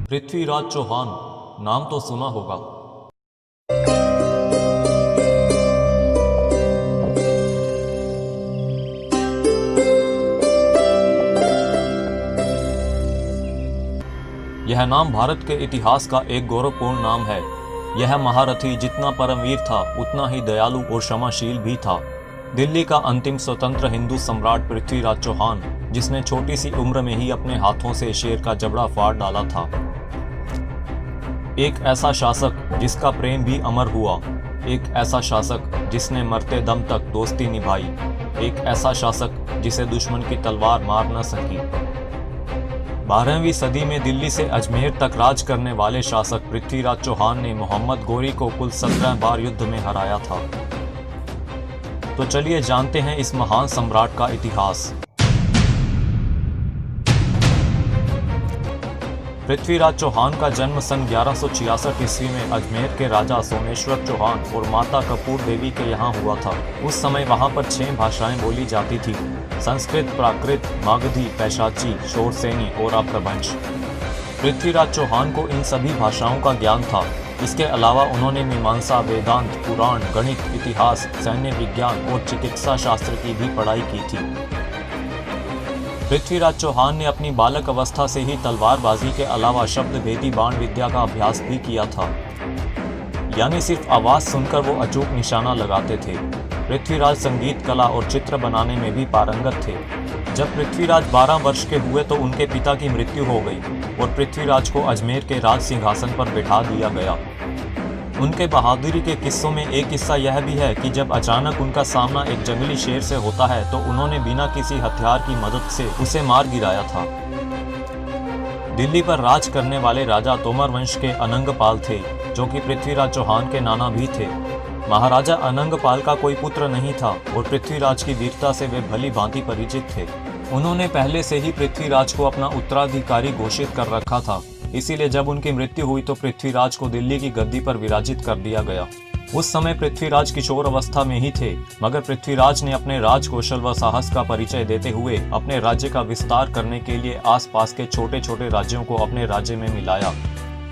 पृथ्वीराज चौहान नाम तो सुना होगा। यह नाम भारत के इतिहास का एक गौरवपूर्ण नाम है। यह महारथी जितना परमवीर था उतना ही दयालु और क्षमाशील भी था। दिल्ली का अंतिम स्वतंत्र हिंदू सम्राट पृथ्वीराज चौहान, जिसने छोटी सी उम्र में ही अपने हाथों से शेर का जबड़ा फाड़ डाला था। एक ऐसा शासक जिसका प्रेम भी अमर हुआ, एक ऐसा शासक जिसने मरते दम तक दोस्ती निभाई, एक ऐसा शासक जिसे दुश्मन की तलवार मार न सकी। 12वीं सदी में दिल्ली से अजमेर तक राज करने वाले शासक पृथ्वीराज चौहान ने मोहम्मद गोरी को कुल 17 बार युद्ध में हराया था। तो चलिए जानते हैं इस महान सम्राट का इतिहास। पृथ्वीराज चौहान का जन्म सन 1166 ईस्वी में अजमेर के राजा सोमेश्वर चौहान और माता कपूर देवी के यहाँ हुआ था। उस समय वहाँ पर 6 भाषाएं बोली जाती थी: संस्कृत, प्राकृत, मगधी, पैशाची, शोरसेनी और अपभ्रंश। पृथ्वीराज चौहान को इन सभी भाषाओं का ज्ञान था। इसके अलावा उन्होंने मीमांसा, वेदांत, पुराण, गणित, इतिहास, सैन्य विज्ञान और चिकित्सा शास्त्र की भी पढ़ाई की थी। पृथ्वीराज चौहान ने अपनी बालक अवस्था से ही तलवारबाजी के अलावा शब्द भेदी बाण विद्या का अभ्यास भी किया था, यानी सिर्फ आवाज सुनकर वो अचूक निशाना लगाते थे। पृथ्वीराज संगीत कला और चित्र बनाने में भी पारंगत थे। जब पृथ्वीराज 12 वर्ष के हुए तो उनके पिता की मृत्यु हो गई और पृथ्वीराज को अजमेर के राज सिंहासन पर बिठा दिया गया। उनके बहादुरी के किस्सों में एक किस्सा यह भी है कि जब अचानक उनका सामना एक जंगली शेर से होता है तो उन्होंने बिना किसी हथियार की मदद से उसे मार गिराया था। दिल्ली पर राज करने वाले राजा तोमर वंश के अनंगपाल थे, जो कि पृथ्वीराज चौहान के नाना भी थे। महाराजा अनंगपाल का कोई पुत्र नहीं था और पृथ्वीराज की वीरता से वे भली भांति परिचित थे। उन्होंने पहले से ही पृथ्वीराज को अपना उत्तराधिकारी घोषित कर रखा था, इसीलिए जब उनकी मृत्यु हुई तो पृथ्वीराज को दिल्ली की गद्दी पर विराजित कर दिया गया। उस समय पृथ्वीराज किशोर अवस्था में ही थे, मगर पृथ्वीराज ने अपने राज कौशल व साहस का परिचय देते हुए अपने राज्य का विस्तार करने के लिए आसपास के छोटे छोटे राज्यों को अपने राज्य में मिलाया।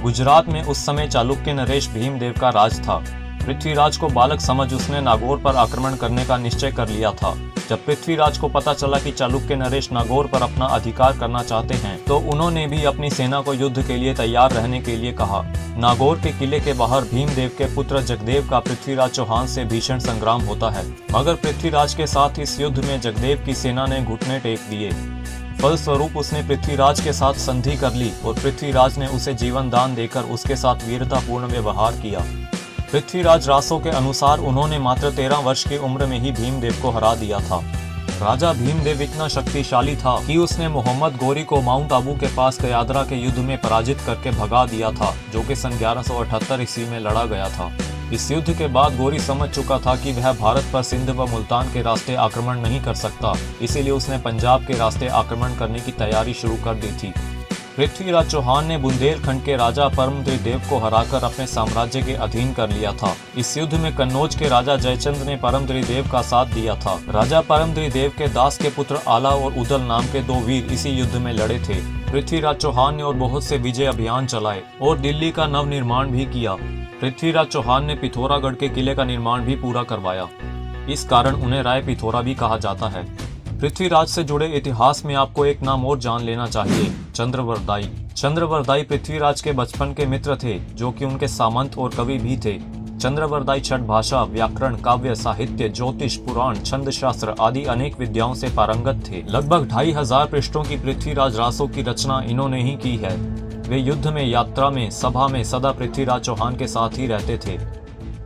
गुजरात में उस समय चालुक्य नरेश भीमदेव का राज था। पृथ्वीराज को बालक समझ उसने नागौर पर आक्रमण करने का निश्चय कर लिया था। जब पृथ्वीराज को पता चला कि चालुक्य नरेश नागौर पर अपना अधिकार करना चाहते हैं, तो उन्होंने भी अपनी सेना को युद्ध के लिए तैयार रहने के लिए कहा। नागौर के किले के बाहर भीमदेव के पुत्र जगदेव का पृथ्वीराज चौहान से भीषण संग्राम होता है, मगर पृथ्वीराज के साथ इस युद्ध में जगदेव की सेना ने घुटने टेक दिए। फलस्वरूप उसने पृथ्वीराज के साथ संधि कर ली और पृथ्वीराज ने उसे जीवन दान देकर उसके साथ वीरतापूर्ण व्यवहार किया। पृथ्वीराज रासों के अनुसार उन्होंने मात्र 13 वर्ष की उम्र में ही भीमदेव को हरा दिया था। राजा भीमदेव इतना शक्तिशाली था कि उसने मोहम्मद गोरी को माउंट आबू के पास कयादरा के युद्ध में पराजित करके भगा दिया था, जो कि सन 1178 ईस्वी में लड़ा गया था। इस युद्ध के बाद गोरी समझ चुका था कि वह भारत पर सिंध व मुल्तान के रास्ते आक्रमण नहीं कर सकता, इसीलिए उसने पंजाब के रास्ते आक्रमण करने की तैयारी शुरू कर दी थी। पृथ्वीराज चौहान ने बुंदेलखंड के राजा परमद्रिदेव को हराकर अपने साम्राज्य के अधीन कर लिया था। इस युद्ध में कन्नौज के राजा जयचंद ने परमद्रिदेव का साथ दिया था। राजा परमद्रिदेव के दास के पुत्र आला और उदल नाम के 2 वीर इसी युद्ध में लड़े थे। पृथ्वीराज चौहान ने और बहुत से विजय अभियान चलाए और दिल्ली का नव निर्माण भी किया। पृथ्वीराज चौहान ने पिथौरागढ़ के किले का निर्माण भी पूरा करवाया। इस कारण उन्हें राय पिथौरा भी कहा जाता है। पृथ्वीराज से जुड़े इतिहास में आपको एक नाम और जान लेना चाहिए, चंद्रवरदाई। चंद्रवरदाई पृथ्वीराज के बचपन के मित्र थे, जो कि उनके सामंत और कवि भी थे। चंद्रवरदाई छठ भाषा, व्याकरण, काव्य, साहित्य, ज्योतिष, पुराण, छंद शास्त्र आदि अनेक विद्याओं से पारंगत थे। लगभग 2500 पृष्ठों की पृथ्वीराज रासों की रचना इन्होंने ही की है। वे युद्ध में, यात्रा में, सभा में सदा पृथ्वीराज चौहान के साथ ही रहते थे।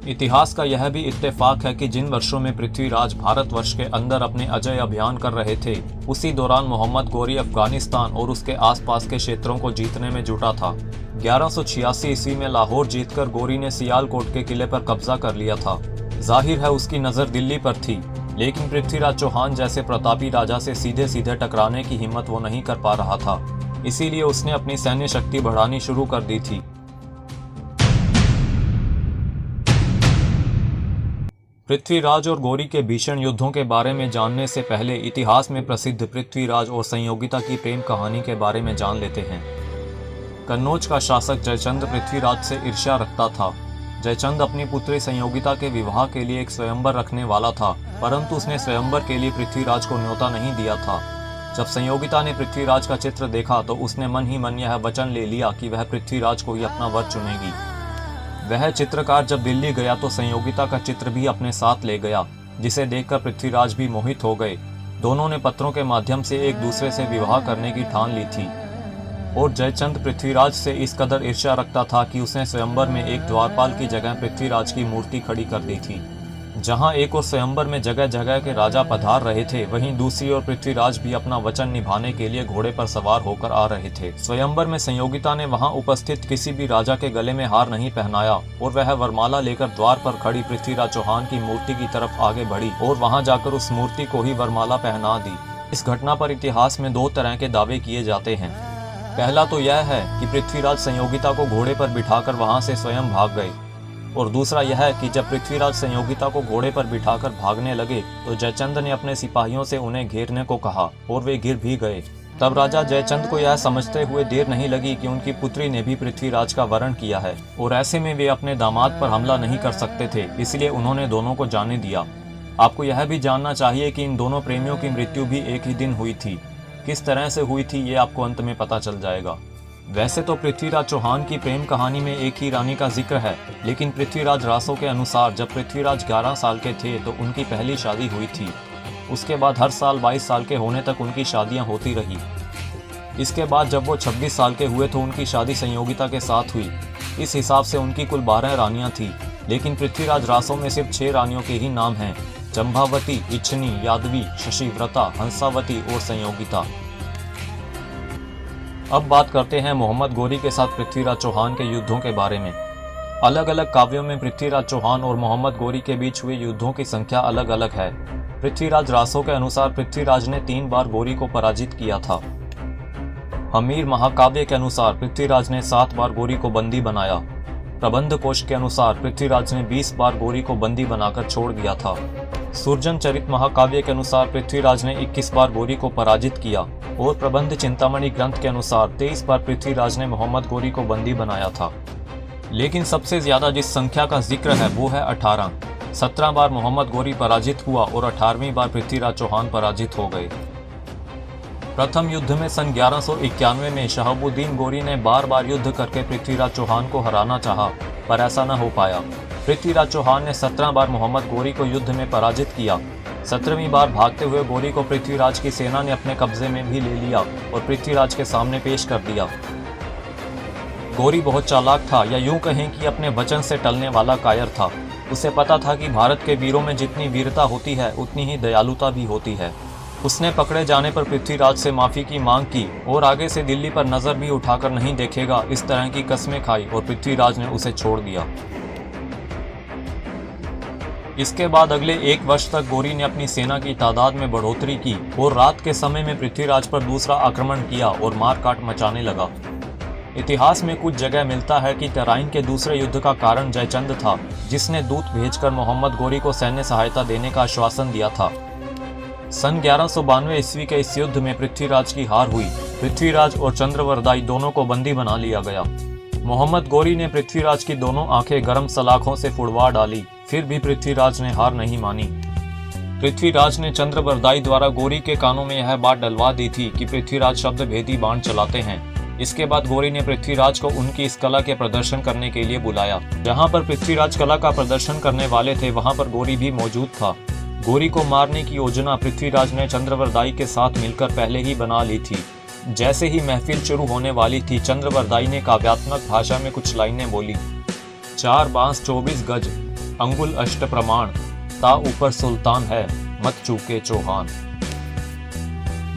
इतिहास का यह भी इत्तेफाक है कि जिन वर्षों में पृथ्वीराज भारतवर्ष के अंदर अपने अजय अभियान कर रहे थे, उसी दौरान मोहम्मद गोरी अफगानिस्तान और उसके आसपास के क्षेत्रों को जीतने में जुटा था। 1186 ईस्वी में लाहौर जीतकर गोरी ने सियालकोट के किले पर कब्जा कर लिया था। जाहिर है उसकी नज़र दिल्ली पर थी, लेकिन पृथ्वीराज चौहान जैसे प्रतापी राजा से सीधे सीधे टकराने की हिम्मत वो नहीं कर पा रहा था। इसीलिए उसने अपनी सैन्य शक्ति बढ़ानी शुरू कर दी थी। पृथ्वीराज और गोरी के भीषण युद्धों के बारे में जानने से पहले इतिहास में प्रसिद्ध पृथ्वीराज और संयोगिता की प्रेम कहानी के बारे में जान लेते हैं। कन्नौज का शासक जयचंद पृथ्वीराज से ईर्ष्या रखता था। जयचंद अपनी पुत्री संयोगिता के विवाह के लिए एक स्वयंवर रखने वाला था, परंतु उसने स्वयंवर के लिए पृथ्वीराज को न्योता नहीं दिया था। जब संयोगिता ने पृथ्वीराज का चित्र देखा तो उसने मन ही मन यह वचन ले लिया कि वह पृथ्वीराज को ही अपना वर चुनेगी। वह चित्रकार जब दिल्ली गया तो संयोगिता का चित्र भी अपने साथ ले गया, जिसे देखकर पृथ्वीराज भी मोहित हो गए। दोनों ने पत्रों के माध्यम से एक दूसरे से विवाह करने की ठान ली थी और जयचंद पृथ्वीराज से इस कदर ईर्ष्या रखता था कि उसने स्वयंवर में एक द्वारपाल की जगह पृथ्वीराज की मूर्ति खड़ी कर दी थी। जहां एक और स्वयंवर में जगह जगह के राजा पधार रहे थे, वहीं दूसरी ओर पृथ्वीराज भी अपना वचन निभाने के लिए घोड़े पर सवार होकर आ रहे थे। स्वयंवर में संयोगिता ने वहां उपस्थित किसी भी राजा के गले में हार नहीं पहनाया और वह वरमाला लेकर द्वार पर खड़ी पृथ्वीराज चौहान की मूर्ति की तरफ आगे बढ़ी और वहां जाकर उस मूर्ति को ही वरमाला पहना दी। इस घटना पर इतिहास में 2 तरह के दावे किए जाते हैं। पहला तो यह है कि पृथ्वीराज संयोगिता को घोड़े पर बिठाकर वहां से स्वयं भाग गए, और दूसरा यह है कि जब पृथ्वीराज संयोगिता को घोड़े पर बिठाकर भागने लगे तो जयचंद ने अपने सिपाहियों से उन्हें घेरने को कहा और वे गिर भी गए। तब राजा जयचंद को यह समझते हुए देर नहीं लगी कि उनकी पुत्री ने भी पृथ्वीराज का वरण किया है और ऐसे में वे अपने दामाद पर हमला नहीं कर सकते थे, इसलिए उन्होंने दोनों को जाने दिया। आपको यह भी जानना चाहिए कि इन दोनों प्रेमियों की मृत्यु भी एक ही दिन हुई थी। किस तरह से हुई थी ये आपको अंत में पता चल जाएगा। वैसे तो पृथ्वीराज चौहान की प्रेम कहानी में एक ही रानी का जिक्र है, लेकिन पृथ्वीराज रासो के अनुसार जब पृथ्वीराज 11 साल के थे तो उनकी पहली शादी हुई थी। उसके बाद हर साल 22 साल के होने तक उनकी शादियां होती रही। इसके बाद जब वो 26 साल के हुए तो उनकी शादी संयोगिता के साथ हुई। इस हिसाब से उनकी कुल 12 रानियां थी, लेकिन पृथ्वीराज रासो में सिर्फ 6 रानियों के ही नाम हैं: चंभावती, इच्छनी, यादवी, शशिव्रता, हंसावती और संयोगिता। अब बात करते हैं मोहम्मद गोरी के साथ पृथ्वीराज चौहान के युद्धों के बारे में। अलग अलग काव्यों में पृथ्वीराज चौहान और मोहम्मद गोरी के बीच हुए युद्धों की संख्या अलग अलग है। पृथ्वीराज रासो के अनुसार पृथ्वीराज ने 3 बार गोरी को पराजित किया था। हमीर महाकाव्य के अनुसार पृथ्वीराज ने 7 बार गोरी को बंदी बनाया। प्रबंध कोश के अनुसार पृथ्वीराज ने 20 बार गोरी को बंदी बनाकर छोड़ दिया था। सुरजन चरित महाकाव्य के अनुसार पृथ्वीराज ने 21 बार गोरी को पराजित किया और प्रबंध चिंतामणि ग्रंथ के अनुसार 23 बार पृथ्वीराज ने मोहम्मद गोरी को बंदी बनाया था। लेकिन सबसे ज्यादा जिस संख्या का जिक्र है वो है 18। 17 बार मोहम्मद गोरी पराजित हुआ और 18वीं बार पृथ्वीराज चौहान पराजित हो गए। प्रथम युद्ध में सन 1191 में शहाबुद्दीन गोरी ने बार बार युद्ध करके पृथ्वीराज चौहान को हराना चाहा, पर ऐसा न हो पाया। पृथ्वीराज चौहान ने 17 बार मोहम्मद गोरी को युद्ध में पराजित किया। 17वीं बार भागते हुए गोरी को पृथ्वीराज की सेना ने अपने कब्जे में भी ले लिया और पृथ्वीराज के सामने पेश कर दिया। गोरी बहुत चालाक था, या यूं कहें कि अपने वचन से टलने वाला कायर था। उसे पता था कि भारत के वीरों में जितनी वीरता होती है उतनी ही दयालुता भी होती है। उसने पकड़े जाने पर पृथ्वीराज से माफी की मांग की और आगे से दिल्ली पर नजर भी उठाकर नहीं देखेगा, इस तरह की कस्में खाई और पृथ्वीराज ने उसे छोड़ दिया। इसके बाद अगले 1 वर्ष तक गोरी ने अपनी सेना की तादाद में बढ़ोतरी की और रात के समय में पृथ्वीराज पर दूसरा आक्रमण किया और मारकाट मचाने लगा। इतिहास में कुछ जगह मिलता है कि तराइन के दूसरे युद्ध का कारण जयचंद था, जिसने दूत भेजकर मोहम्मद गोरी को सैन्य सहायता देने का आश्वासन दिया था। सन 1192 ईस्वी के इस युद्ध में पृथ्वीराज की हार हुई। पृथ्वीराज और चंद्रवरदाई दोनों को बंदी बना लिया गया। मोहम्मद गोरी ने पृथ्वीराज की दोनों आंखें गर्म सलाखों से फुड़वा डाली, फिर भी पृथ्वीराज ने हार नहीं मानी। पृथ्वीराज ने चंद्रवरदाई द्वारा गोरी के कानों में यह बात डलवा दी थी कि पृथ्वीराज शब्द भेदी बाण चलाते हैं। इसके बाद गोरी ने पृथ्वीराज को उनकी इस कला के प्रदर्शन करने के लिए बुलाया। जहां पर पृथ्वीराज कला का प्रदर्शन करने वाले थे वहां पर गोरी भी मौजूद था। गोरी को मारने की योजना पृथ्वीराज ने चंद्रवरदाई के साथ मिलकर पहले ही बना ली थी। जैसे ही महफिल शुरू होने वाली थी, चंद्रवरदाई ने काव्यात्मक भाषा में कुछ लाइनें बोली। 4 बांस 24 गज, अंगुल अष्ट प्रमाण, ता ऊपर सुल्तान है, मत चूके चौहान।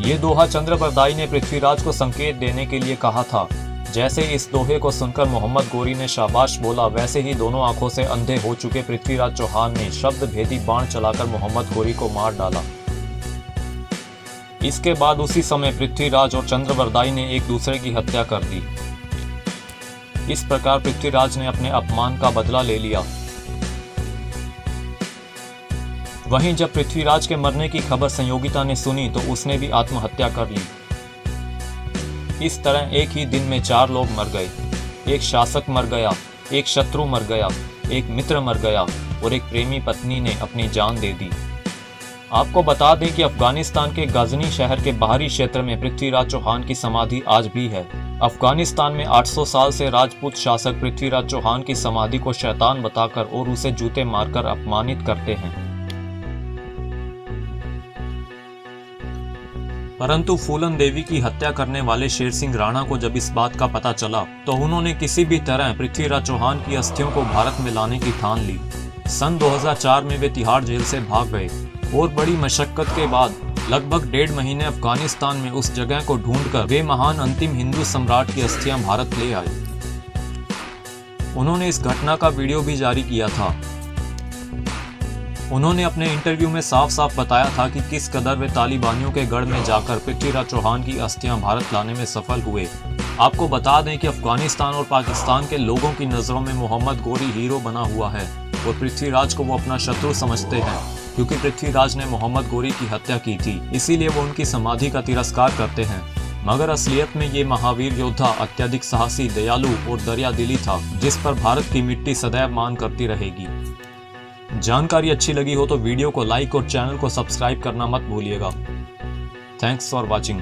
ये दोहा चंद्रवरदाई ने पृथ्वीराज को संकेत देने के लिए कहा था। जैसे इस दोहे को सुनकर मोहम्मद गोरी ने शाबाश बोला, वैसे ही दोनों आंखों से अंधे हो चुके पृथ्वीराज चौहान ने शब्द भेदी बाण चलाकर मोहम्मद गोरी को मार डाला। इसके बाद उसी समय पृथ्वीराज और चंद्रवरदाई ने एक दूसरे की हत्या कर दी। इस प्रकार पृथ्वीराज ने अपने अपमान का बदला ले लिया। वहीं जब पृथ्वीराज के मरने की खबर संयोगिता ने सुनी तो उसने भी आत्महत्या कर ली। इस तरह एक ही दिन में 4 लोग मर गए। एक शासक मर गया, एक शत्रु मर गया, एक मित्र मर गया और एक प्रेमी पत्नी ने अपनी जान दे दी। आपको बता दें कि अफगानिस्तान के गजनी शहर के बाहरी क्षेत्र में पृथ्वीराज चौहान की समाधि आज भी है। अफगानिस्तान में 800 साल से राजपूत शासक पृथ्वीराज चौहान की समाधि को शैतान बताकर और उसे जूते मारकर अपमानित करते हैं। परंतु फूलन देवी की हत्या करने वाले शेर सिंह राणा को जब इस बात का पता चला तो उन्होंने किसी भी तरह पृथ्वीराज चौहान की अस्थियों को भारत में लाने की ठान ली। सन 2004 में वे तिहाड़ जेल से भाग गए और बड़ी मशक्कत के बाद लगभग 1.5 महीने अफगानिस्तान में उस जगह को ढूंढकर वे महान अंतिम हिंदू सम्राट की अस्थियां भारत ले आए। उन्होंने इस घटना का वीडियो भी जारी किया था। उन्होंने अपने इंटरव्यू में साफ साफ बताया था कि किस कदर वे तालिबानियों के गढ़ में जाकर पृथ्वीराज चौहान की अस्थियां भारत लाने में सफल हुए। आपको बता दें कि अफगानिस्तान और पाकिस्तान के लोगों की नज़रों में मोहम्मद गोरी हीरो बना हुआ है और पृथ्वीराज को वो अपना शत्रु समझते हैं, क्योंकि पृथ्वीराज ने मोहम्मद गोरी की हत्या की थी, इसीलिए वो उनकी समाधि का तिरस्कार करते हैं। मगर असलियत में ये महावीर योद्धा अत्यधिक साहसी, दयालु और दरियादिली था, जिस पर भारत की मिट्टी सदैव मान करती रहेगी। जानकारी अच्छी लगी हो तो वीडियो को लाइक और चैनल को सब्सक्राइब करना मत भूलिएगा। Thanks for watching.